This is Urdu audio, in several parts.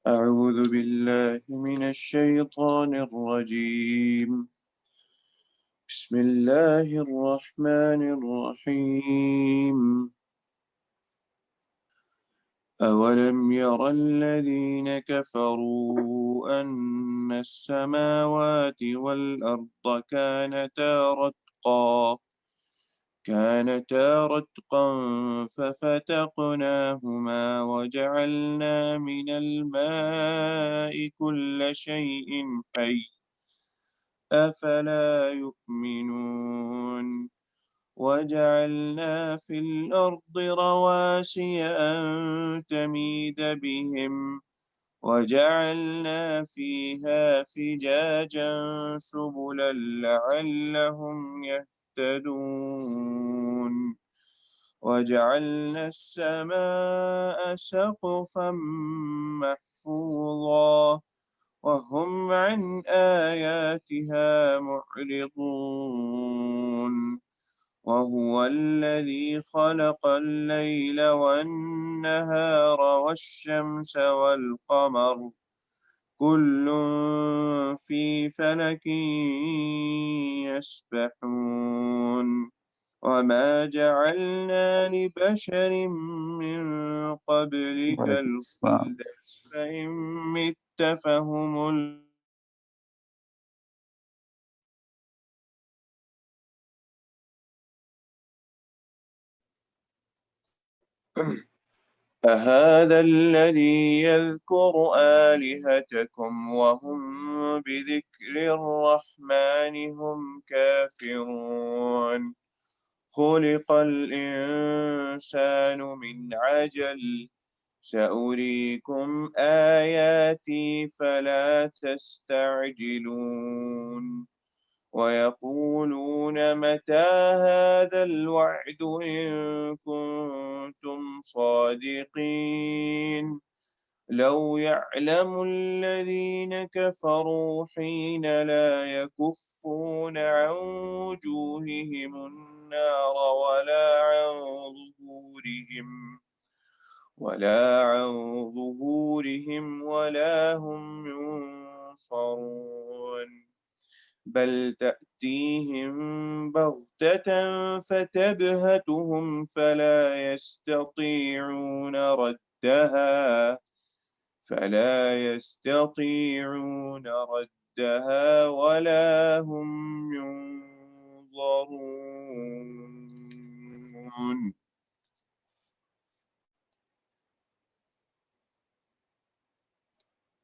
أعوذ بالله من الشيطان الرجيم. بسم الله الرحمن الرحيم. أولم ير الذين كفروا أن السماوات والأرض كانتا رتقا ففتقناهما وجعلنا من الماء كل شيء حي أفلا يؤمنون وجعلنا في الأرض رواسي أن تميد بهم وجعلنا فيها فجاجا سبلا لعلهم يهتدون وجعلنا السماء سقفا محفوظا وهم عن آياتها معرضون وهو الذي خلق الليل والنهار والشمس والقمر كل في فلك يسبحون وما جعلنا لبشر من قبلك وعلیکم السلام. الخلد فإن مت فهم أهذا الذي يذكر آلهتكم وهم بذكر الرحمن هم كافرون خلق الإنسان من عجل سأريكم آياتي فلا تستعجلون ويقولون متى هذا الوعد إن كنتم صادقين لو يعلم الذين كفروا حين لا يكفون عن وجوههم النار ولا عن ظهورهم ولا هم ينصرون بل تأتيهم بغتة فتبهتهم فلا يستطيعون ردها ولا هم ينظرون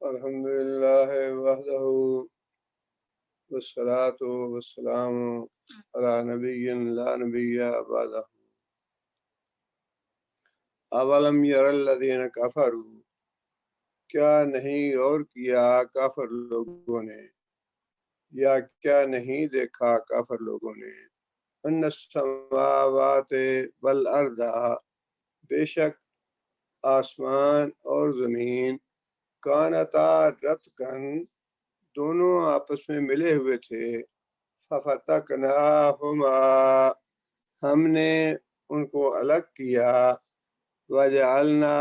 الحمد لله وحده والصلاة والسلام على نبي لا نبي بعده اولم یر الذین کفروا، کیا نہیں غور کیا کافر لوگوں نے، یا کیا نہیں دیکھا کافر لوگوں نے، ان السماوات والارض، بے شک آسمان اور زمین، کانتا رتقن، دونوں آپس میں ملے ہوئے تھے، ففتقناہما، ہم نے ان کو الگ کیا، وجعلنا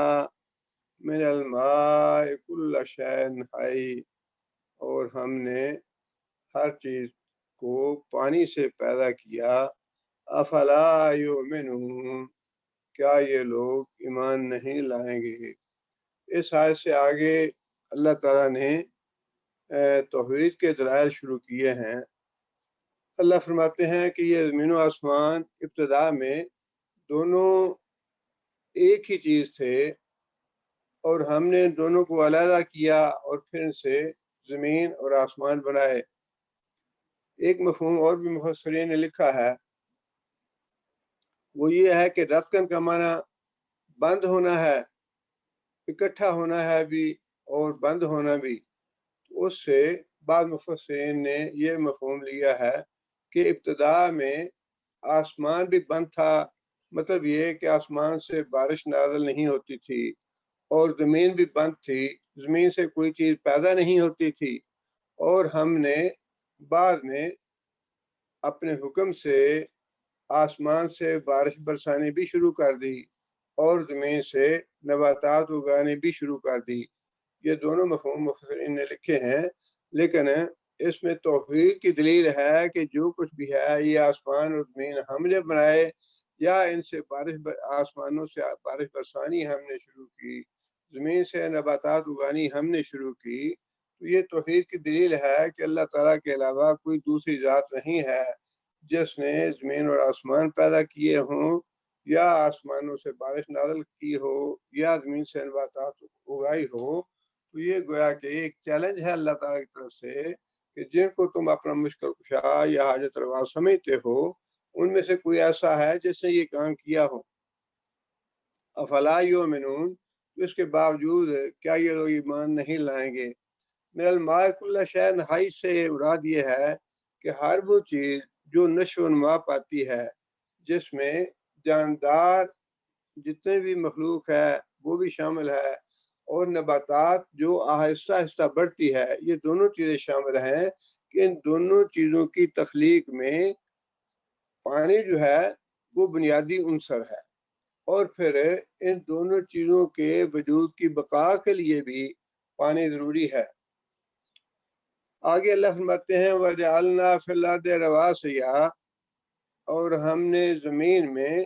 من الماء کل شیء حی، اور ہم نے ہر چیز کو پانی سے پیدا کیا، افلا یؤمنون، کیا یہ لوگ ایمان نہیں لائیں گے۔ اس آیت سے آگے اللہ تعالیٰ نے توحید کے دلائل شروع کیے ہیں۔ اللہ فرماتے ہیں کہ یہ زمین و آسمان ابتدا میں دونوں ایک ہی چیز تھے، اور ہم نے دونوں کو علیحدہ کیا اور پھر ان سے زمین اور آسمان بنائے۔ ایک مفہوم اور بھی مفسرین نے لکھا ہے، وہ یہ ہے کہ رتقن کا معنی بند ہونا ہے، اکٹھا ہونا ہے بھی اور بند ہونا بھی۔ اس سے بعض مفسرین نے یہ مفہوم لیا ہے کہ ابتدا میں آسمان بھی بند تھا، مطلب یہ کہ آسمان سے بارش نازل نہیں ہوتی تھی، اور زمین بھی بند تھی، زمین سے کوئی چیز پیدا نہیں ہوتی تھی، اور ہم نے بعد میں اپنے حکم سے آسمان سے بارش برسانی بھی شروع کر دی اور زمین سے نباتات اگانے بھی شروع کر دی۔ یہ دونوں مفہوم مفسرین نے لکھے ہیں، لیکن اس میں توحید کی دلیل ہے کہ جو کچھ بھی ہے یہ آسمان اور زمین ہم نے بنائے، یا ان سے آسمانوں سے بارش برسانی ہم نے شروع کی، زمین سے نباتات اگانی ہم نے شروع کی، تو یہ توحید کی دلیل ہے کہ اللہ تعالیٰ کے علاوہ کوئی دوسری ذات نہیں ہے جس نے زمین اور آسمان پیدا کیے ہوں، یا آسمانوں سے بارش نازل کی ہو، یا زمین سے نباتات اگائی ہو۔ تو یہ گویا کہ ایک چیلنج ہے اللہ تعالیٰ کی طرف سے کہ جن کو تم اپنا مشکل کشا یا حاجت روا سمجھتے ہو، ان میں سے کوئی ایسا ہے جس نے یہ کام کیا ہو۔ افلا یؤمنون، اس کے باوجود کیا یہ لوگ ایمان نہیں لائیں گے؟ من الماء کل شیء، نہائی سے مراد یہ ہے کہ ہر وہ چیز جو نشو و نما پاتی ہے، جس میں جاندار جتنے بھی مخلوق ہے وہ بھی شامل ہے، اور نباتات جو آہستہ آہستہ بڑھتی ہے، یہ دونوں چیزیں شامل ہیں کہ ان دونوں چیزوں کی تخلیق میں پانی جو ہے وہ بنیادی عنصر ہے، اور پھر ان دونوں چیزوں کے وجود کی بقا کے لیے بھی پانی ضروری ہے۔ آگے اللہ فرماتے ہیں وَجَعَلْنَا فِي الْأَرْضِ رَوَاسِيَ، اور ہم نے زمین میں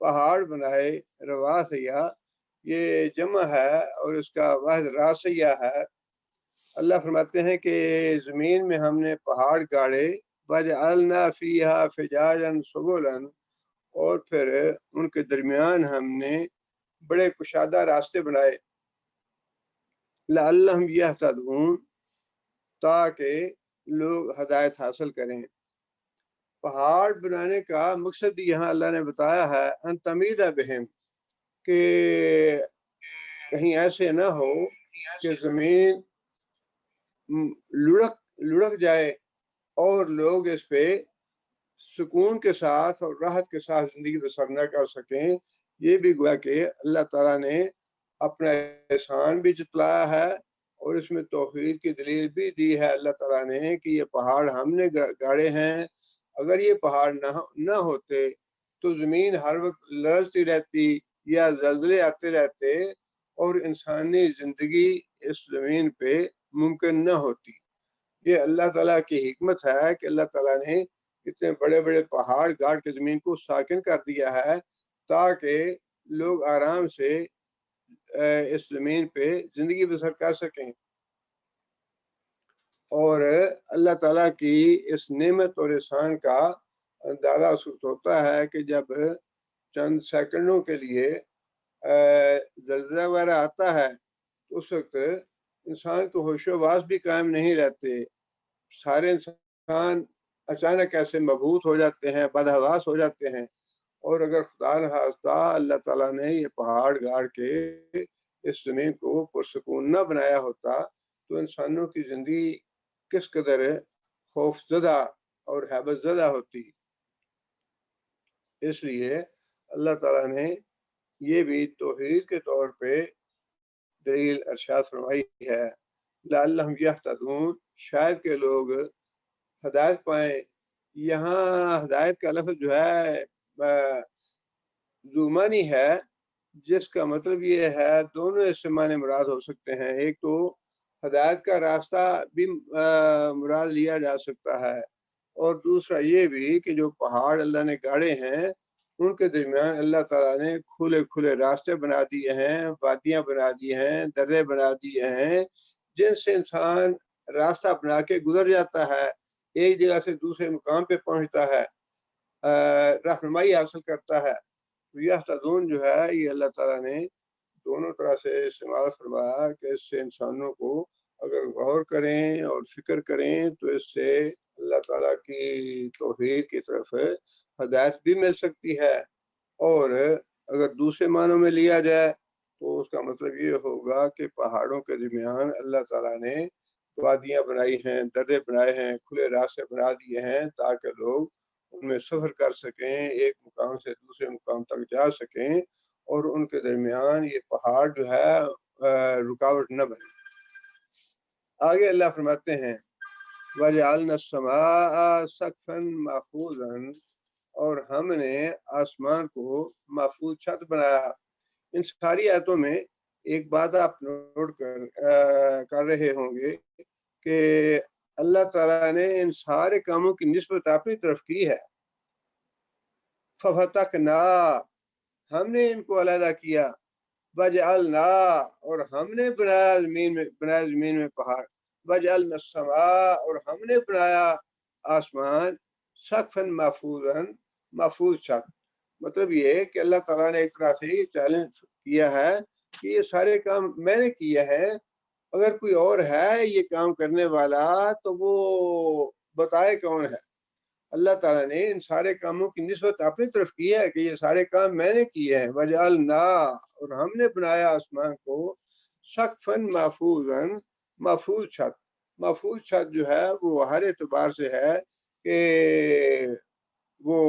پہاڑ بنائے، رواسیہ یہ جمع ہے اور اس کا واحد راسیہ ہے۔ اللہ فرماتے ہیں کہ زمین میں ہم نے پہاڑ گاڑے، وَجَعَلْنَا فِيهَا فِجَاجًا سُبُلًا، اور پھر ان کے درمیان ہم نے بڑے کشادہ راستے بنائے، لعلہم یہتدون، تاکہ لوگ ہدایت حاصل کریں۔ پہاڑ بنانے کا مقصد یہاں اللہ نے بتایا ہے ان تمید بہم، کہ کہیں ایسے نہ ہو کہ زمین لڑک جائے اور لوگ اس پہ سکون کے ساتھ اور راحت کے ساتھ زندگی بسر نہ کر سکیں۔ یہ بھی گویا کہ اللہ تعالیٰ نے اپنا احسان بھی جتلایا ہے، اور اس میں توحید کی دلیل بھی دی ہے اللہ تعالیٰ نے کہ یہ پہاڑ ہم نے گاڑے ہیں۔ اگر یہ پہاڑ نہ ہوتے تو زمین ہر وقت لرزتی رہتی یا زلزلے آتے رہتے، اور انسانی زندگی اس زمین پہ ممکن نہ ہوتی۔ یہ اللہ تعالیٰ کی حکمت ہے کہ اللہ تعالیٰ نے اتنے بڑے بڑے پہاڑ گاڑ کے زمین کو ساکن کر دیا ہے تاکہ لوگ آرام سے اس زمین پہ زندگی بسر کر سکیں۔ اور اللہ تعالیٰ کی اس نعمت اور احسان کا اندازہ اس وقت ہوتا ہے کہ جب چند سیکنڈوں کے لیے زلزلہ وغیرہ آتا ہے، تو اس وقت انسان کو ہوش و واس بھی قائم نہیں رہتے، سارے انسان اچانک ایسے مبہوت ہو جاتے ہیں، بدحواس ہو جاتے ہیں۔ اور اگر خدا نخواستہ اللہ تعالیٰ نے یہ پہاڑ گاڑ کے اس زمین کو پرسکون نہ بنایا ہوتا تو انسانوں کی زندگی کس قدر خوف زدہ اور ہیبت زدہ ہوتی۔ اس لیے اللہ تعالیٰ نے یہ بھی توحید کے طور پہ دلیل ارشاد فرمائی ہے، لعلہم یہتدون، شاید کہ لوگ ہدایت پائیں۔ یہاں ہدایت کا لفظ جو ہے ذومانی ہے، جس کا مطلب یہ ہے دونوں اس سے معنی مراد ہو سکتے ہیں۔ ایک تو ہدایت کا راستہ بھی مراد لیا جا سکتا ہے، اور دوسرا یہ بھی کہ جو پہاڑ اللہ نے گاڑے ہیں ان کے درمیان اللہ تعالیٰ نے کھلے کھلے راستے بنا دیے ہیں، وادیاں بنا دی ہیں، درے بنا دیے ہیں، جن سے انسان راستہ بنا کے گزر جاتا ہے، ایک جگہ سے دوسرے مقام پہ پہنچتا ہے، رہنمائی حاصل کرتا ہے۔ یہتدون جو ہے یہ اللہ تعالیٰ نے دونوں طرح سے استعمال فرمایا کہ اس سے انسانوں کو اگر غور کریں اور فکر کریں تو اس سے اللہ تعالیٰ کی توحید کی طرف ہدایت بھی مل سکتی ہے، اور اگر دوسرے معنوں میں لیا جائے تو اس کا مطلب یہ ہوگا کہ پہاڑوں کے درمیان اللہ تعالیٰ نے وادیاں بنائی ہیں، درے بنائے ہیں، کھلے راستے بنا دیے ہیں تاکہ لوگ ان میں سفر کر سکیں، ایک مقام سے دوسرے مقام تک جا سکیں، اور ان کے درمیان یہ پہاڑ جو ہے رکاوٹ نہ بنے۔ آگے اللہ فرماتے ہیں وَجَعَلْنَا السَّمَاءَ سَقْفًا مَحْفُوظًا، اور ہم نے آسمان کو محفوظ چھت بنایا۔ ان ساری آیتوں میں ایک بات آپ نوٹ کر رہے ہوں گے کہ اللہ تعالیٰ نے ان سارے کاموں کی نسبت اپنی طرف کی ہے. ففتقنا، ہم نے ان کو علیحدہ کیا. وجعلنا، اور ہم نے بنایا زمین میں پہاڑ. وجعلنا السماء، اور ہم نے بنایا آسمان. سقفا محفوظا، محفوظ چھت. مطلب یہ ہے کہ اللہ تعالیٰ نے ایک طرح سے یہ چیلنج کیا ہے کہ یہ سارے کام میں نے کیا ہے، اگر کوئی اور ہے یہ کام کرنے والا تو وہ بتائے کون ہے. اللہ تعالیٰ نے ان سارے کاموں کی نسبت اپنی طرف کی ہے کہ یہ سارے کام میں نے کیے ہیں. وجعلنا، اور ہم نے بنایا آسمان کو سقفا محفوظا، محفوظ چھت. محفوظ چھت جو ہے وہ ہر اعتبار سے ہے کہ وہ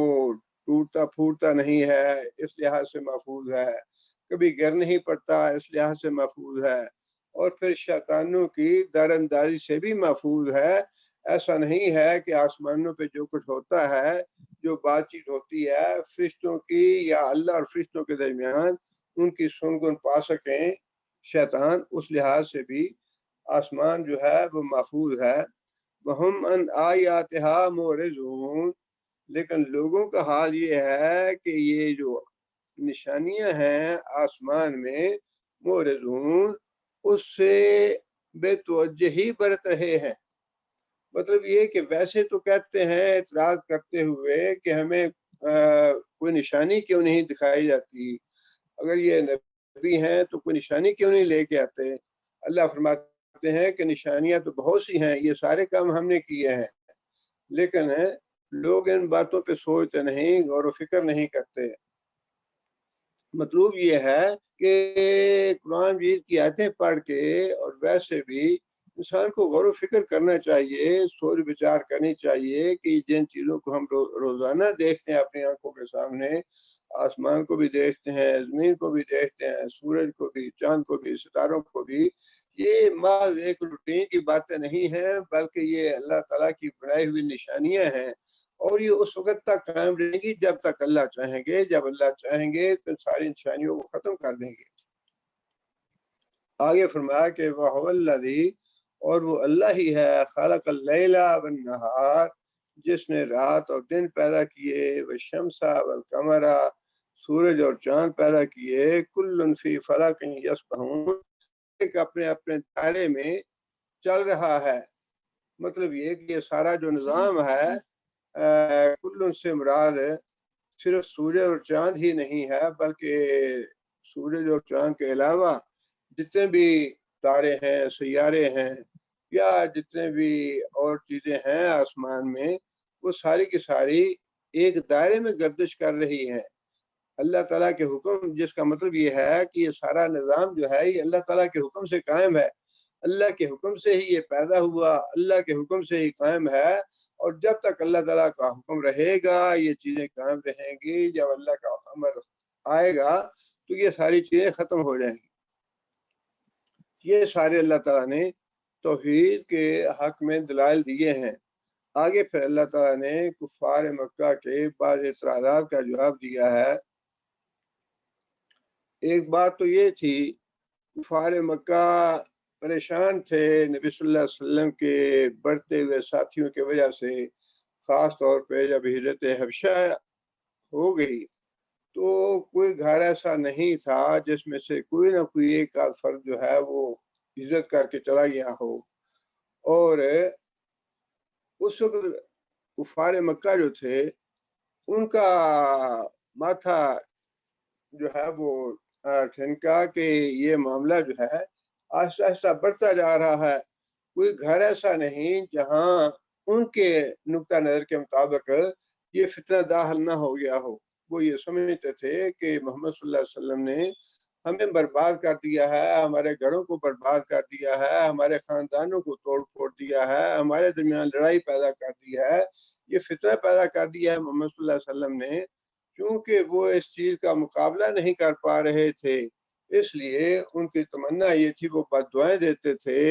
ٹوٹتا پھوٹتا نہیں ہے، اس لحاظ سے محفوظ ہے. کبھی گر نہیں پڑتا، اس لحاظ سے محفوظ ہے. اور پھر شیطانوں کی در اندازی سے بھی محفوظ ہے. ایسا نہیں ہے کہ آسمانوں پہ جو کچھ ہوتا ہے، جو بات چیت ہوتی ہے فرشتوں کی یا اللہ اور فرشتوں کے درمیان، ان کی سنگن پا سکیں شیطان، اس لحاظ سے بھی آسمان جو ہے وہ محفوظ ہے. وہم ان آیاتہا معرضون، لیکن لوگوں کا حال یہ ہے کہ یہ جو نشانیاں ہیں آسمان میں، معرضون، اس سے بے توجہی برت رہے ہیں. مطلب یہ کہ ویسے تو کہتے ہیں اعتراض کرتے ہوئے کہ ہمیں کوئی نشانی کیوں نہیں دکھائی جاتی، اگر یہ نبی ہیں تو کوئی نشانی کیوں نہیں لے کے آتے. اللہ فرماتے ہیں کہ نشانیاں تو بہت سی ہیں، یہ سارے کام ہم نے کیے ہیں، لیکن لوگ ان باتوں پہ سوچتے نہیں، غور و فکر نہیں کرتے. مطلوب یہ ہے کہ قرآن مجید کی آیتیں پڑھ کے اور ویسے بھی انسان کو غور و فکر کرنا چاہیے، سوچ بچار کرنی چاہیے کہ جن چیزوں کو ہم روزانہ دیکھتے ہیں اپنی آنکھوں کے سامنے، آسمان کو بھی دیکھتے ہیں، زمین کو بھی دیکھتے ہیں، سورج کو بھی، چاند کو بھی، ستاروں کو بھی، یہ محض ایک روٹین کی باتیں نہیں ہیں، بلکہ یہ اللہ تعالیٰ کی بنائی ہوئی نشانیاں ہیں. اور یہ اس وقت تک قائم رہیں گی جب تک اللہ چاہیں گے. جب اللہ چاہیں گے تو ساری نشانیوں کو ختم کر دیں گے. آگے فرمایا کہ وَهُوَ الَّذِي، اور وہ اللہ ہی ہے، خلق اللیل والنہار، جس نے رات اور دن پیدا کیے، والشمس والقمر، سورج اور چاند پیدا کیے، کل فی فلک یسبحون، ایک اپنے اپنے دائرے میں چل رہا ہے. مطلب یہ کہ یہ سارا جو نظام ہے، کل سے مراد صرف سورج اور چاند ہی نہیں ہے، بلکہ سورج اور چاند کے علاوہ جتنے بھی تارے ہیں، سیارے ہیں، یا جتنے بھی اور چیزیں ہیں آسمان میں، وہ ساری کی ساری ایک دائرے میں گردش کر رہی ہیں اللہ تعالیٰ کے حکم. جس کا مطلب یہ ہے کہ یہ سارا نظام جو ہے یہ اللہ تعالیٰ کے حکم سے قائم ہے، اللہ کے حکم سے ہی یہ پیدا ہوا، اللہ کے حکم سے ہی قائم ہے. اور جب تک اللہ تعالیٰ کا حکم رہے گا یہ چیزیں قائم رہیں گی. جب اللہ کا امر آئے گا تو یہ ساری چیزیں ختم ہو جائیں گی. یہ سارے اللہ تعالیٰ نے توحید کے حق میں دلائل دیے ہیں. آگے پھر اللہ تعالیٰ نے کفار مکہ کے بعض اعتراضات کا جواب دیا ہے. ایک بات تو یہ تھی، کفار مکہ پریشان تھے نبی صلی اللہ علیہ وسلم کے بڑھتے ہوئے ساتھیوں کی وجہ سے. خاص طور پہ جب ہجرت حبشہ ہو گئی تو کوئی گھر ایسا نہیں تھا جس میں سے کوئی نہ کوئی ایک آدھ فرد جو ہے وہ ہجرت کر کے چلا گیا ہو. اور اس وقت کفار مکہ جو تھے ان کا ماتھا جو ہے وہ ٹھنکا کہ یہ معاملہ جو ہے آہستہ آہستہ بڑھتا جا رہا ہے. کوئی گھر ایسا نہیں جہاں ان کے نقطہ نظر کے مطابق یہ فتنہ داخل نہ ہو گیا ہو. وہ یہ سمجھتے تھے کہ محمد صلی اللہ علیہ وسلم نے ہمیں برباد کر دیا ہے، ہمارے گھروں کو برباد کر دیا ہے، ہمارے خاندانوں کو توڑ پھوڑ دیا ہے، ہمارے درمیان لڑائی پیدا کر دی ہے، یہ فتنہ پیدا کر دیا ہے محمد صلی اللہ علیہ وسلم نے. کیونکہ وہ اس چیز کا مقابلہ نہیں کر پا رہے تھے، اس لیے ان کی تمنا یہ تھی، وہ بد دعائیں دیتے تھے،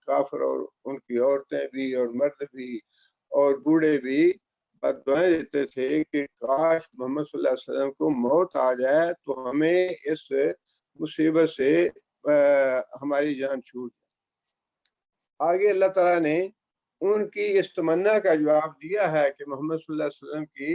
کافر اور ان کی عورتیں بھی اور مرد بھی اور بوڑھے بھی بد دعائیں دیتے تھے کہ کاش محمد صلی اللہ علیہ وسلم کو موت آ جائے تو ہمیں اس مصیبت سے ہماری جان چھوٹ جائے۔ آگے اللہ تعالیٰ نے ان کی اس تمنا کا جواب دیا ہے کہ محمد صلی اللہ علیہ وسلم کی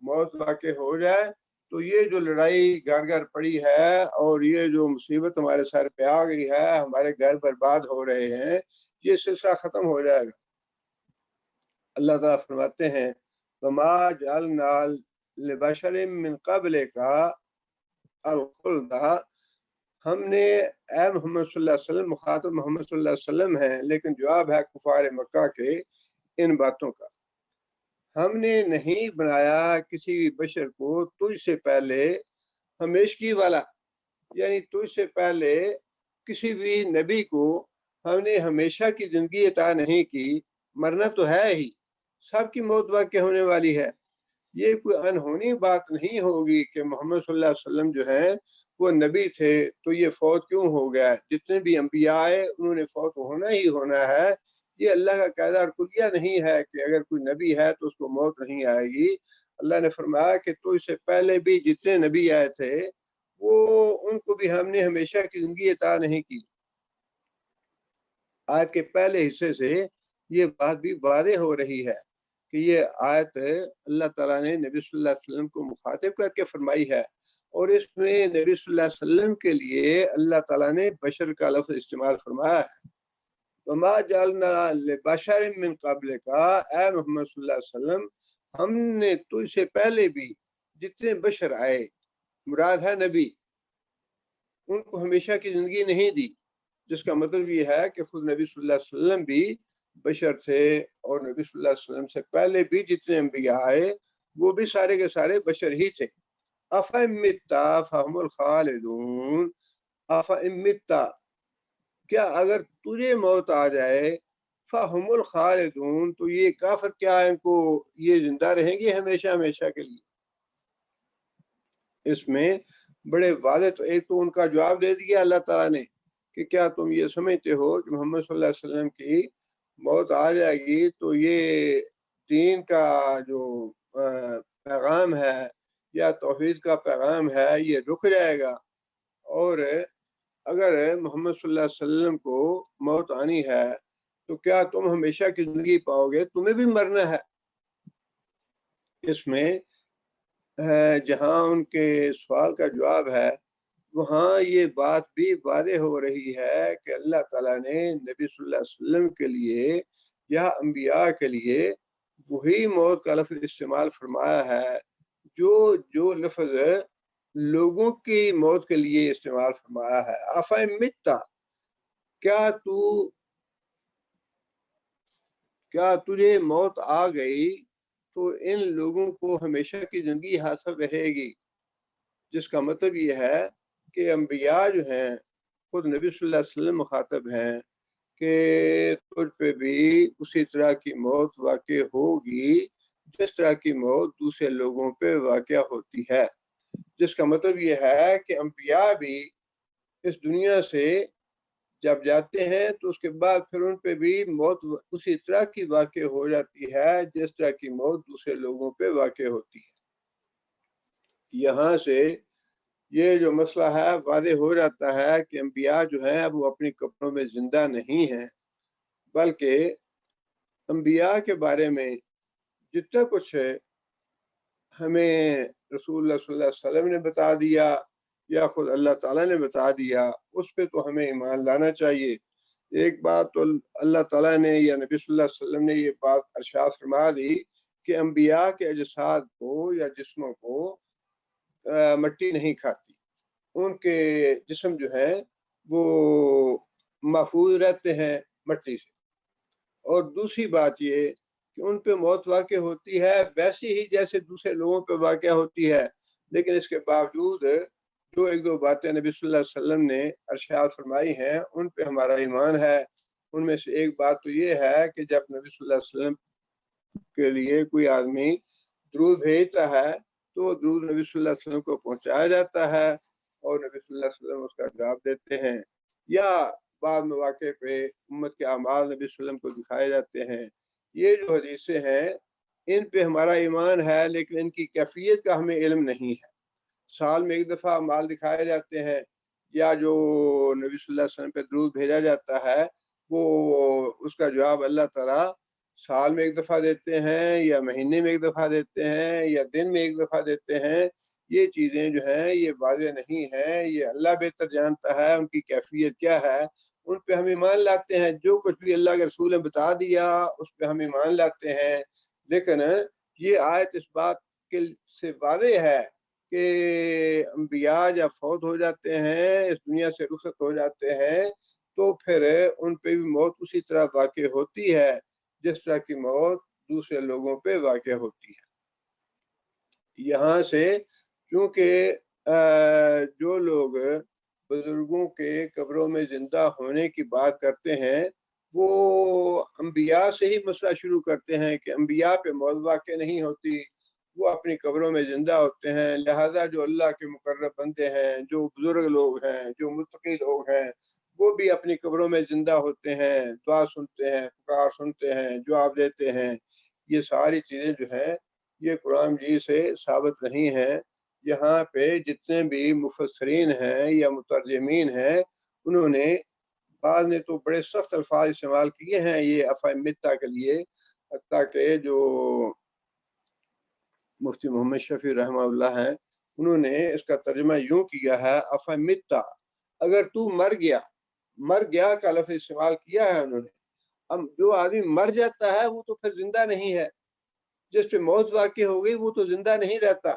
موت واقع ہو جائے تو یہ جو لڑائی گھر گھر پڑی ہے اور یہ جو مصیبت ہمارے سر پہ آ گئی ہے، ہمارے گھر برباد ہو رہے ہیں، یہ سلسلہ ختم ہو جائے گا۔ اللہ تعالیٰ فرماتے ہیں وَمَا جَعَلْنَا لِبَشَرٍ مِّن قَبْلِكَ الْخُلْدَ، ہم نے اے محمد صلی اللہ علیہ وسلم، مخاطب محمد صلی اللہ علیہ وسلم ہیں، لیکن جواب ہے کفار مکہ کے ان باتوں کا، ہم نے نہیں بنایا کسی بشر کو تجھ سے پہلے ہمیشگی والا، یعنی تجھ سے پہلے کسی بھی نبی کو ہم نے ہمیشہ کی زندگی عطا نہیں کی، مرنا تو ہے ہی، سب کی موت واقع ہونے والی ہے۔ یہ کوئی انہونی بات نہیں ہوگی کہ محمد صلی اللہ علیہ وسلم جو ہیں وہ نبی تھے تو یہ فوت کیوں ہو گیا ہے، جتنے بھی انبیاء آئے انہوں نے فوت ہونا ہی ہونا ہے۔ یہ اللہ کا قاعدہ اور کلیہ نہیں ہے کہ اگر کوئی نبی ہے تو اس کو موت نہیں آئے گی۔ اللہ نے فرمایا کہ تو اس سے پہلے بھی جتنے نبی آئے تھے وہ ان کو بھی ہم نے ہمیشہ کی زندگی عطا نہیں کی۔ آیت کے پہلے حصے سے یہ بات بھی واضح ہو رہی ہے کہ یہ آیت اللہ تعالیٰ نے نبی صلی اللہ علیہ وسلم کو مخاطب کر کے فرمائی ہے، اور اس میں نبی صلی اللہ علیہ وسلم کے لیے اللہ تعالیٰ نے بشر کا لفظ استعمال فرمایا ہے۔ وَمَا جَعَلْنَا لِبَشَرٍ مِّن قَبْلِكَ، اے محمد صلی اللہ علیہ وسلم، ہم نے تجھ سے پہلے بھی جتنے بشر آئے، مراد ہے نبی، ان کو ہمیشہ کی زندگی نہیں دی، جس کا مطلب یہ ہے کہ خود نبی صلی اللہ علیہ وسلم بھی بشر تھے، اور نبی صلی اللہ علیہ وسلم سے پہلے بھی جتنے انبیاء آئے وہ بھی سارے کے سارے بشر ہی تھے۔ أَفَإِن مِتَّ فَهُمُ الْخَالِدُونَ، أَفَإِن مِتَّ، کیا اگر تجھے موت آ جائے، فَهُمُ الْخَالِدُونَ، تو یہ کافر کیا ان کو یہ زندہ رہیں گے ہمیشہ ہمیشہ کے لیے؟ اس میں بڑے واضح تو ایک تو ان کا جواب دے دیا اللہ تعالیٰ نے کہ کیا تم یہ سمجھتے ہو کہ محمد صلی اللہ علیہ وسلم کی موت آ جائے گی تو یہ دین کا جو پیغام ہے یا توحید کا پیغام ہے یہ رک جائے گا، اور اگر محمد صلی اللہ علیہ وسلم کو موت آنی ہے تو کیا تم ہمیشہ کی زندگی پاؤ گے؟ تمہیں بھی مرنا ہے۔ اس میں جہاں ان کے سوال کا جواب ہے وہاں یہ بات بھی واضح ہو رہی ہے کہ اللہ تعالیٰ نے نبی صلی اللہ علیہ وسلم کے لیے یا انبیاء کے لیے وہی موت کا لفظ استعمال فرمایا ہے جو لفظ لوگوں کی موت کے لیے استعمال فرمایا ہے۔ أَفَإِن مِتَّ، کیا تجھے موت آ گئی تو ان لوگوں کو ہمیشہ کی زندگی حاصل رہے گی، جس کا مطلب یہ ہے کہ انبیاء جو ہیں خود نبی صلی اللہ علیہ وسلم مخاطب ہیں کہ تجھ پہ بھی اسی طرح کی موت واقع ہوگی جس طرح کی موت دوسرے لوگوں پہ واقع ہوتی ہے، جس کا مطلب یہ ہے کہ انبیاء بھی اس دنیا سے جب جاتے ہیں تو اس کے بعد پھر ان پہ بھی موت اسی طرح کی واقع ہو جاتی ہے جس طرح کی موت دوسرے لوگوں پہ واقع ہوتی ہے۔ یہاں سے یہ جو مسئلہ ہے واضح ہو جاتا ہے کہ انبیاء جو ہیں وہ اپنی قبروں میں زندہ نہیں ہیں، بلکہ انبیاء کے بارے میں جتنا کچھ ہے ہمیں رسول اللہ صلی اللہ علیہ وسلم نے بتا دیا یا خود اللہ تعالیٰ نے بتا دیا، اس پہ تو ہمیں ایمان لانا چاہیے۔ ایک بات تو اللہ تعالیٰ نے یا نبی صلی اللہ علیہ وسلم نے یہ بات ارشاد فرما دی کہ انبیاء کے اجساد کو یا جسموں کو مٹی نہیں کھاتی، ان کے جسم جو ہیں وہ محفوظ رہتے ہیں مٹی سے۔ اور دوسری بات یہ کہ ان پہ موت واقع ہوتی ہے ویسی ہی جیسے دوسرے لوگوں پہ واقع ہوتی ہے، لیکن اس کے باوجود جو ایک دو باتیں نبی صلی اللہ علیہ وسلم نے ارشاد فرمائی ہیں ان پہ ہمارا ایمان ہے۔ ان میں سے ایک بات تو یہ ہے کہ جب نبی صلی اللہ علیہ وسلم کے لیے کوئی آدمی درود بھیجتا ہے تو درود نبی صلی اللہ علیہ وسلم کو پہنچایا جاتا ہے اور نبی صلی اللہ علیہ وسلم اس کا جواب دیتے ہیں، یا بعض مواقع پہ امت کے اعمال نبی صلی اللہ علیہ وسلم کو دکھائے جاتے ہیں۔ یہ جو حدیثیں ہیں ان پہ ہمارا ایمان ہے، لیکن ان کی کیفیت کا ہمیں علم نہیں ہے۔ سال میں ایک دفعہ اعمال دکھائے جاتے ہیں یا جو نبی صلی اللہ علیہ وسلم پہ درود بھیجا جاتا ہے وہ اس کا جواب اللہ تعالیٰ سال میں ایک دفعہ دیتے ہیں یا مہینے میں ایک دفعہ دیتے ہیں یا دن میں ایک دفعہ دیتے ہیں، یہ چیزیں جو ہیں یہ واضح نہیں ہیں، یہ اللہ بہتر جانتا ہے ان کی کیفیت کیا ہے، ان پہ ہم ایمان لاتے ہیں، جو کچھ بھی اللہ کے رسول نے بتا دیا اس پہ ہم ایمان لاتے ہیں۔ لیکن یہ آیت اس بات کے سے واضح ہے کہ انبیاء جب فوت ہو جاتے ہیں، اس دنیا سے رخصت ہو جاتے ہیں، تو پھر ان پہ بھی موت اسی طرح واقع ہوتی ہے جس طرح کی موت دوسرے لوگوں پہ واقع ہوتی ہے۔ یہاں سے کیونکہ جو لوگ بزرگوں کے قبروں میں زندہ ہونے کی بات کرتے ہیں وہ انبیاء سے ہی مسئلہ شروع کرتے ہیں کہ انبیاء پہ موت واقع نہیں ہوتی، وہ اپنی قبروں میں زندہ ہوتے ہیں، لہذا جو اللہ کے مقرب بندے ہیں، جو بزرگ لوگ ہیں، جو متقی لوگ ہیں، وہ بھی اپنی قبروں میں زندہ ہوتے ہیں، دعا سنتے ہیں، پکار سنتے ہیں، جواب دیتے ہیں۔ یہ ساری چیزیں جو ہیں یہ قرآن جی سے ثابت نہیں ہیں۔ یہاں پہ جتنے بھی مفسرین ہیں یا مترجمین ہیں انہوں نے بعض نے تو بڑے سخت الفاظ استعمال کیے ہیں یہ افہمتا کے لیے، حتیٰ کہ جو مفتی محمد شفیع رحمہ اللہ ہیں انہوں نے اس کا ترجمہ یوں کیا ہے افہمتا، اگر تو مر گیا کا لفظ استعمال کیا ہے انہوں نے۔ اب جو آدمی مر جاتا ہے وہ تو پھر زندہ نہیں ہے، جس پہ موت واقع ہو گئی وہ تو زندہ نہیں رہتا۔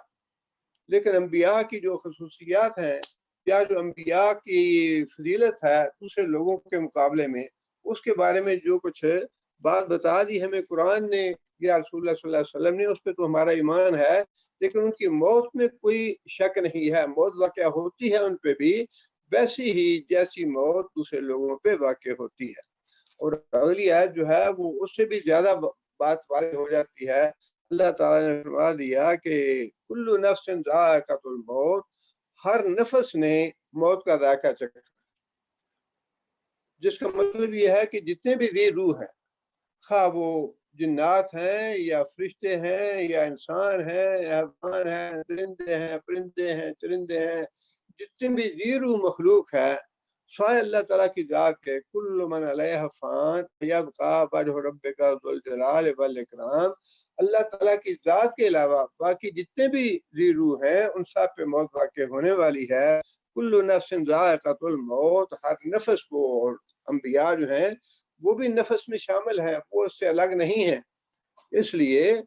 لیکن انبیاء کی جو خصوصیات ہیں یا جو انبیاء کی فضیلت ہے دوسرے لوگوں کے مقابلے میں، اس کے بارے میں جو کچھ بات بتا دی ہمیں قرآن نے یا رسول اللہ صلی اللہ علیہ وسلم نے، اس پہ تو ہمارا ایمان ہے، لیکن ان کی موت میں کوئی شک نہیں ہے، موت واقع ہوتی ہے ان پہ بھی ویسی ہی جیسی موت دوسرے لوگوں پہ واقع ہوتی ہے۔ اور اگلی آیت جو ہے وہ اس سے بھی زیادہ بات واضح ہو جاتی ہے۔ اللہ تعالیٰ نے فرما دیا کہ کل نفس ذائقۃ الموت، ہر نفس نے موت کا ذائقہ چکھا، جس کا مطلب یہ ہے کہ جتنے بھی ذی روح ہیں، خواہ وہ جنات ہیں یا فرشتے ہیں یا انسان ہیں یا حیوان ہیں، درندے ہیں، پرندے ہیں، چرندے ہیں، جتنے بھی ذی روح مخلوق ہے سوائے اللہ تعالیٰ کی ذات کے، کل من علیہ فان یبقى وجہ ربک ذو الجلال والاکرام، اللہ تعالیٰ کی ذات کے علاوہ باقی جتنے بھی ذی روح ہیں ان سب پہ موت واقع ہونے والی ہے۔ کل نفس ذائقۃ الموت، ہر نفس کو، اور انبیاء جو ہیں وہ بھی نفس میں شامل ہیں، وہ اس سے الگ نہیں ہیں۔ اس لیے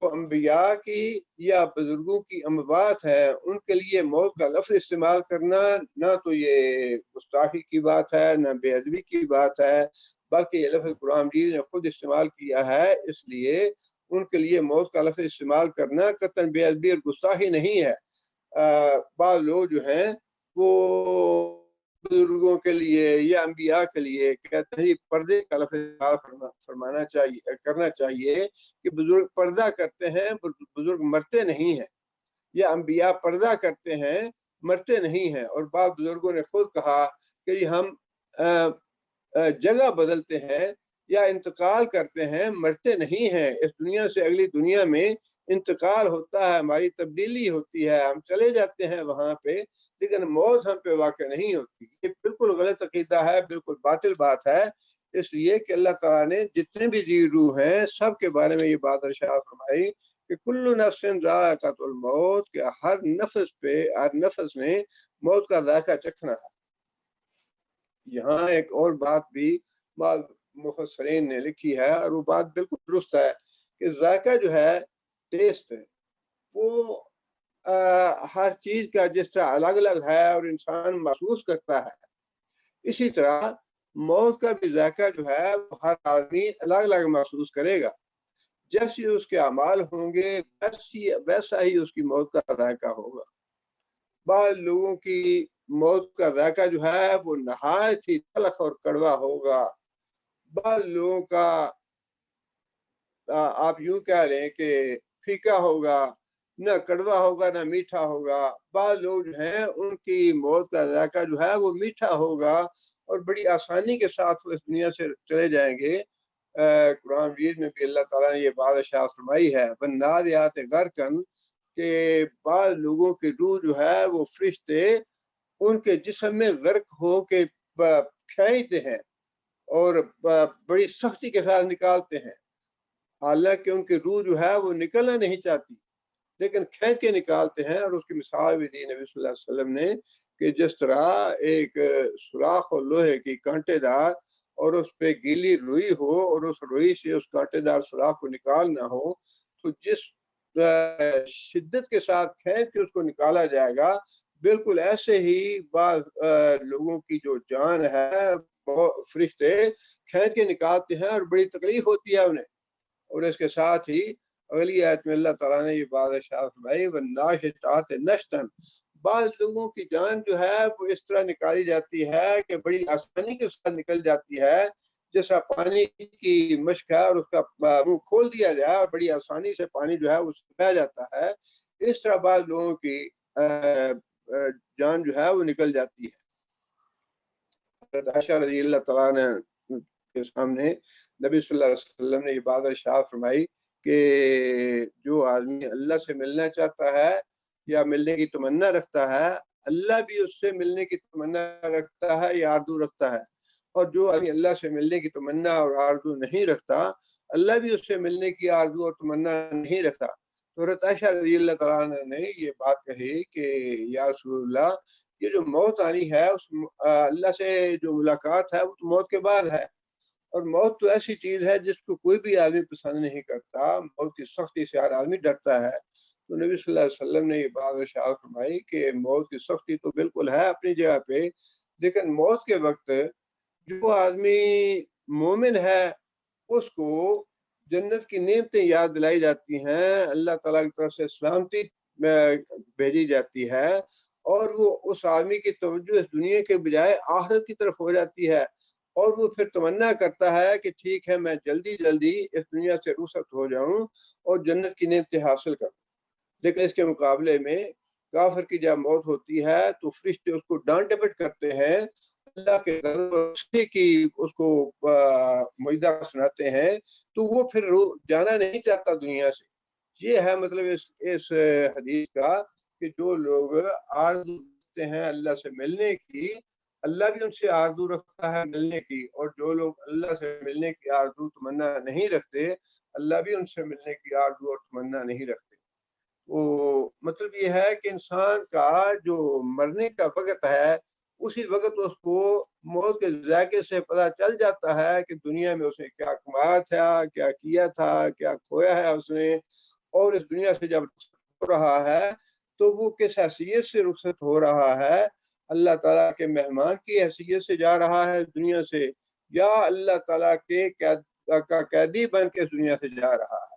انبیاء کی یا بزرگوں کی اموات ہے ان کے لیے موت کا لفظ استعمال کرنا نہ تو یہ گستاخی کی بات ہے نہ بے ادبی کی بات ہے، بلکہ یہ لفظ قرآن مجید نے خود استعمال کیا ہے، اس لیے ان کے لیے موت کا لفظ استعمال کرنا قطعاً بے ادبی اور گستاخی نہیں ہے۔ بعض لوگ جو ہیں وہ بزرگوں کے لیے یا انبیاء کے لیے کہتے ہیں پردے کا لفظ فرمانا چاہیے، کرنا چاہیے کہ بزرگ پردہ کرتے ہیں، بزرگ مرتے نہیں ہیں، یا انبیاء پردہ کرتے ہیں مرتے نہیں ہیں۔ اور بعض بزرگوں نے خود کہا کہ ہم جگہ بدلتے ہیں یا انتقال کرتے ہیں، مرتے نہیں ہیں، اس دنیا سے اگلی دنیا میں انتقال ہوتا ہے، ہماری تبدیلی ہوتی ہے، ہم چلے جاتے ہیں وہاں پہ، لیکن موت ہم پہ واقع نہیں ہوتی۔ یہ بالکل غلط عقیدہ ہے، بالکل باطل بات ہے، اس لیے کہ اللہ تعالیٰ نے جتنے بھی ذی روح ہیں سب کے بارے میں یہ بات ارشاد فرمائی کہ کل نفس ذائقۃ الموت، کہ ہر نفس نے موت کا ذائقہ چکھنا ہے۔ یہاں ایک اور بات بھی بعض مفسرین نے لکھی ہے اور وہ بات بالکل درست ہے کہ ذائقہ جو ہے، ٹیسٹ، وہ ہر چیز کا جس طرح الگ الگ ہے اور انسان محسوس کرتا ہے، اسی طرح موت کا بھی ذائقہ جو ہے وہ ہر آدمی الگ الگ محسوس کرے گا، جیسے اس کے اعمال ہوں گے ویسا ہی اس کی موت کا ذائقہ ہوگا۔ بعض لوگوں کی موت کا ذائقہ جو ہے وہ نہایت ہی تلخ اور کڑوا ہوگا، بعض لوگوں کا آپ یوں کہہ لیں کہ پھیکا ہوگا، نہ کڑوا ہوگا نہ میٹھا ہوگا۔ بعض لوگ جو ہیں ان کی موت کا ذائقہ جو ہے وہ میٹھا ہوگا اور بڑی آسانی کے ساتھ وہ اس دنیا سے چلے جائیں گے۔ قرآن مجید میں بھی اللہ تعالیٰ نے یہ بات ارشاد فرمائی ہے والنازعات غرقا، کہ بعض لوگوں کی روح جو ہے وہ فرشتے ان کے جسم میں غرق ہو کے کھینچتے ہیں اور بڑی سختی کے ساتھ نکالتے ہیں، حالانکہ ان کی روح جو ہے وہ نکلنا نہیں چاہتی، لیکن کھینچ کے نکالتے ہیں۔ اور اس کی مثال بھی دی نبی صلی اللہ علیہ وسلم نے کہ جس طرح ایک سوراخ ہو لوہے کی کانٹے دار اور اس پہ گیلی روئی ہو اور اس روئی سے اس کانٹے دار سوراخ کو نکالنا ہو، تو جس شدت کے ساتھ کھینچ کے اس کو نکالا جائے گا، بالکل ایسے ہی بعض لوگوں کی جو جان ہے فرشتے کھینچ کے نکالتے ہیں اور بڑی تکلیف ہوتی ہے انہیں۔ اور اس کے ساتھ ہی اگلی آیت میں اللہ تعالیٰ نے یہ بات ارشاد فرمائی وَالنَّاشِطَاتِ نَشْطًا، بعض لوگوں کی جان جو ہے وہ اس طرح نکالی جاتی ہے کہ بڑی آسانی کے ساتھ نکل جاتی ہے، جیسا پانی کی مشک ہے اور اس کا منہ کھول دیا جائے اور بڑی آسانی سے پانی جو ہے اس سے بہہ جاتا ہے، اس طرح بعض لوگوں کی جان جو ہے وہ نکل جاتی ہے۔ حضرت عائشہ رضی اللہ تعالیٰ نے کے سامنے نبی صلی اللہ علیہ وسلم نے یہ بات ارشاد فرمائی کہ جو آدمی اللہ سے ملنا چاہتا ہے یا ملنے کی تمنا رکھتا ہے، اللہ بھی اس سے ملنے کی تمنا رکھتا ہے یا آرزو رکھتا ہے، اور جو آدمی اللہ سے ملنے کی تمنا اور آرزو نہیں رکھتا، اللہ بھی اس سے ملنے کی آرزو اور تمنا نہیں رکھتا۔ تو حضرت عائشہ رضی اللہ تعالیٰ نے یہ بات کہی کہ یا رسول اللہ، یہ جو موت آنی ہے اس اللہ سے جو ملاقات ہے وہ تو موت کے بعد ہے، اور موت تو ایسی چیز ہے جس کو کوئی بھی آدمی پسند نہیں کرتا، موت کی سختی سے ہر آدمی ڈرتا ہے۔ تو نبی صلی اللہ علیہ وسلم نے یہ بات ارشاد فرمائی کہ موت کی سختی تو بالکل ہے اپنی جگہ پہ، لیکن موت کے وقت جو آدمی مومن ہے اس کو جنت کی نعمتیں یاد دلائی جاتی ہیں، اللہ تعالیٰ کی طرف سے سلامتی بھیجی جاتی ہے، اور وہ اس آدمی کی توجہ اس دنیا کے بجائے آخرت کی طرف ہو جاتی ہے، اور وہ پھر تمنا کرتا ہے کہ ٹھیک ہے میں جلدی جلدی اس دنیا سے رخصت ہو جاؤں اور جنت کی نعمتیں حاصل کروں۔ لیکن اس کے مقابلے میں کافر کی جب موت ہوتی ہے تو فرشتے اس کو ڈانٹ ڈپٹ کرتے ہیں، اللہ کے غضب کی اس کو معاہدہ سناتے ہیں، تو وہ پھر جانا نہیں چاہتا دنیا سے۔ یہ ہے مطلب اس حدیث کا کہ جو لوگ آرزو رکھتے ہیں اللہ سے ملنے کی، اللہ بھی ان سے آرزو رکھتا ہے ملنے کی، اور جو لوگ اللہ سے ملنے کی آرزو تمنا نہیں رکھتے، اللہ بھی ان سے ملنے کی آرزو اور تمنا نہیں رکھتے۔ وہ مطلب یہ ہے کہ انسان کا جو مرنے کا وقت ہے اسی وقت اس کو موت کے ذائقے سے پتہ چل جاتا ہے کہ دنیا میں اس نے کیا کمایا تھا، کیا کیا تھا، کیا کھویا ہے اس نے، اور اس دنیا سے جب ہو رہا ہے تو وہ کس حیثیت سے رخصت ہو رہا ہے، اللہ تعالیٰ کے مہمان کی حیثیت سے جا رہا ہے اس دنیا سے، یا اللہ تعالیٰ کے قیدی بن کے اس دنیا سے جا رہا ہے۔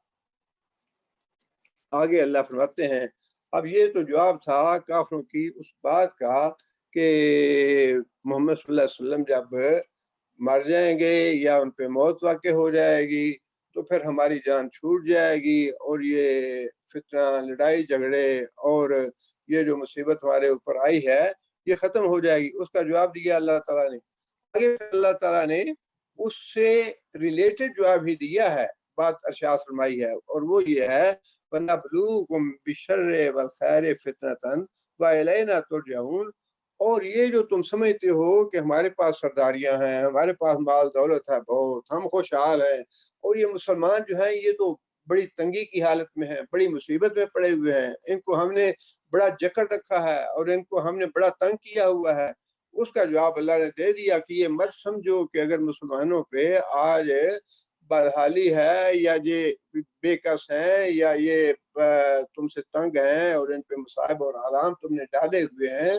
آگے اللہ فرماتے ہیں، اب یہ تو جواب تھا کافروں کی اس بات کا کہ محمد صلی اللہ علیہ وسلم جب مر جائیں گے یا ان پہ موت واقع ہو جائے گی تو پھر ہماری جان چھوٹ جائے گی، اور یہ فتنہ، لڑائی جھگڑے اور یہ جو مصیبت ہمارے اوپر آئی ہے یہ ختم ہو جائے گی۔ اس کا جواب دیا اللہ تعالیٰ نے۔ آگے اللہ تعالیٰ نے اس سے ریلیٹڈ جواب ہی دیا ہے، بات ارشاد فرمائی ہے، اور وہ یہ ہے وَنَبْلُوكُمْ بِالشَّرِّ وَالْخَيْرِ فِتْنَةً وَإِلَيْنَا تُرْجَعُونَ، اور یہ جو تم سمجھتے ہو کہ ہمارے پاس سرداریاں ہیں، ہمارے پاس مال دولت ہے بہت، ہم خوشحال ہیں، اور یہ مسلمان جو ہیں یہ تو بڑی تنگی کی حالت میں ہیں، بڑی مصیبت میں پڑے ہوئے ہیں، ان کو ہم نے بڑا جکڑ رکھا ہے اور ان کو ہم نے بڑا تنگ کیا ہوا ہے۔ اس کا جواب اللہ نے دے دیا کہ یہ مت سمجھو کہ اگر مسلمانوں پہ آج بدحالی ہے یا یہ بے کس ہیں یا یہ تم سے تنگ ہیں اور ان پہ مصائب اور آرام تم نے ڈالے ہوئے ہیں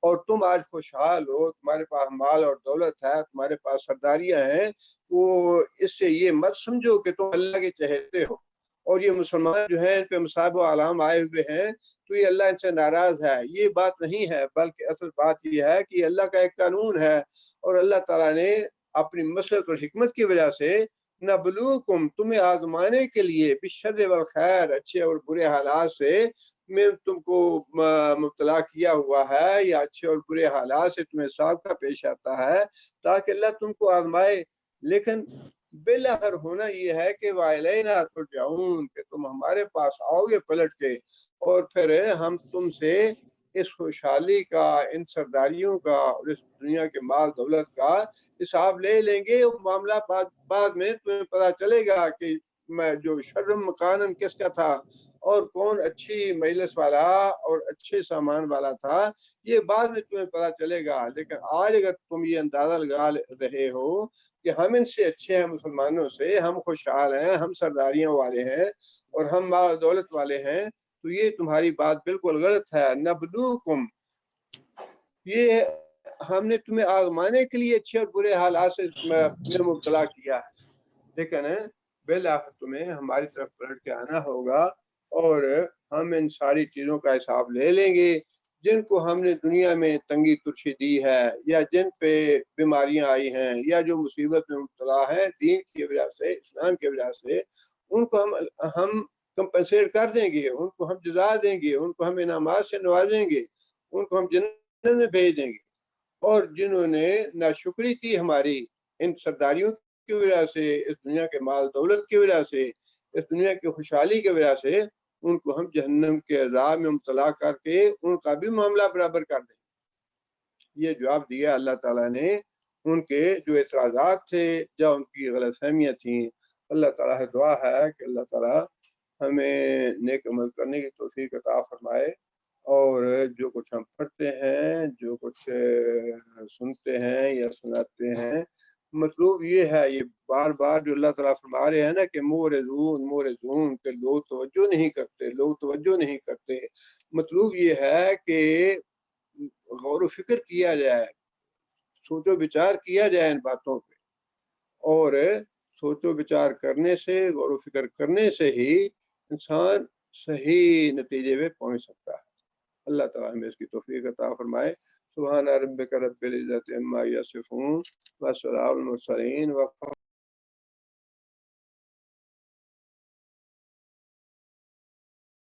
اور تم آج خوشحال ہو، تمہارے پاس مال اور دولت ہے، تمہارے پاس سرداریاں ہیں، وہ اس سے یہ مت سمجھو کہ تم اللہ کے چہتے ہو، اور یہ مسلمان جو ہیں ان پہ مصائب و آلام آئے ہوئے ہیں تو یہ اللہ ان سے ناراض ہے۔ یہ بات نہیں ہے، بلکہ اصل بات یہ ہے کہ اللہ کا ایک قانون ہے، اور اللہ تعالیٰ نے اپنی مصلحت اور حکمت کی وجہ سے نبلوکم، تمہیں آزمانے کے لیے، بالشر والخیر، اچھے اور برے حالات سے میں تم کو مبتلا کیا ہوا ہے، یا اچھے اور برے حالات سے تمہیں سابقہ پیش آتا ہے تاکہ اللہ تم کو آزمائے، لیکن بالآخر ہونا یہ ہے کہ وَإِلَيْنَا تُرْجَعُونَ، کہ تم ہمارے پاس آؤ گے پلٹ کے، اور پھر ہم تم سے اس خوشحالی کا، ان سرداریوں کا اور اس دنیا کے مال دولت کا حساب لے لیں گے. وہ معاملہ بعد میں تمہیں پتہ چلے گا کہ میں جو شرم مکانن کس کا تھا اور کون اچھی مجلس والا اور اچھے سامان والا تھا، یہ بعد میں تمہیں پتہ چلے گا. لیکن آج اگر تم یہ اندازہ لگا رہے ہو کہ ہم ان سے اچھے ہیں، مسلمانوں سے ہم خوشحال ہیں، ہم سرداریوں والے ہیں اور ہم مال دولت والے ہیں، تو یہ تمہاری بات بالکل غلط ہے. نبلوکم، یہ ہم نے تمہیں آزمانے کے لیے اچھے اور برے حالات سے میں مبتلا کیا ہے، لیکن بالآخر تمہیں ہماری طرف پلٹ کے آنا ہوگا اور ہم ان ساری چیزوں کا حساب لے لیں گے جن کو ہم نے دنیا میں تنگی ترشی دی ہے، یا جن پہ بیماریاں آئی ہیں، یا جو مصیبت میں مبتلا ہے دین کی وجہ سے، اسلام کی وجہ سے، ان کو ہم کمپنسیٹ کر دیں گے، ان کو ہم جزا دیں گے، ان کو ہم انعامات سے نوازیں گے، ان کو ہم جنت میں بھیج دیں گے. اور جنہوں نے ناشکری کی ہماری ان سرداریوں کی وجہ سے، اس دنیا کے مال دولت کی وجہ سے، اس دنیا کی خوشحالی کی وجہ سے، ان کو ہم جہنم کے عذاب میں مبتلا کر کے ان کا بھی معاملہ برابر کر دیں. یہ جواب دیا اللہ تعالیٰ نے ان کے جو اعتراضات تھے، جو ان کی غلط فہمیاں تھیں. اللہ تعالیٰ سے دعا ہے کہ اللہ تعالیٰ ہمیں نیک عمل کرنے کی توفیق عطا فرمائے، اور جو کچھ ہم پڑھتے ہیں، جو کچھ سنتے ہیں یا سناتے ہیں، مطلوب یہ ہے، یہ بار بار جو اللہ تعالیٰ فرما رہے ہیں نا کہ مورزون کہ لوگ توجہ نہیں کرتے. مطلوب یہ ہے کہ غور و فکر کیا جائے، سوچ و بچار کیا جائے ان باتوں پہ، اور سوچ و بچار کرنے سے، غور و فکر کرنے سے ہی انسان صحیح نتیجے پہ پہنچ سکتا ہے. اللہ تعالیٰ ہمیں اس کی توفیق عطا فرمائے. سبحان ربک رب العزت عما یصفون وسلام المرسلین.